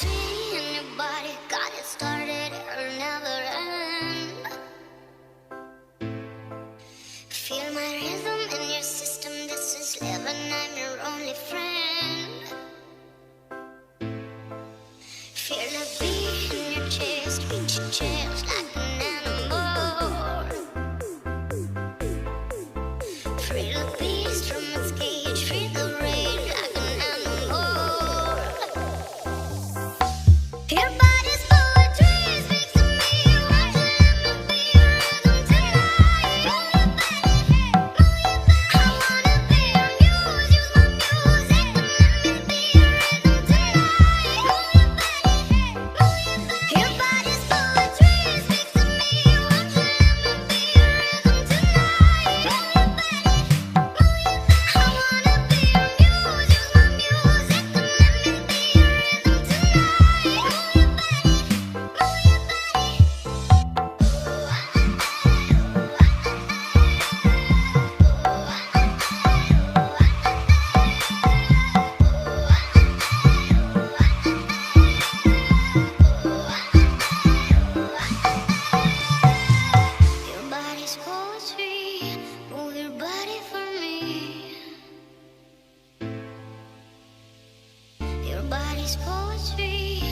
poetry in your body, got it started, it'll never end. Feel my rhythm in your system, this is living, I'm your only friend. Feel the beat in your chest, reach your chest like an animal. Free the beast from its cage, free the rage like an animal. Your body's poetry, speaks to me. Won't you let me be your rhythm tonight? Move your body, I wanna be your muse. Use my music to let me be your rhythm tonight. Move your body's poetry, speaks to me. Won't you let me be your rhythm tonight? Move your body, I wanna be your muse. Use my music to let me be your rhythm tonight. Move your Your body's poetry, move your body for me. Your body's poetry.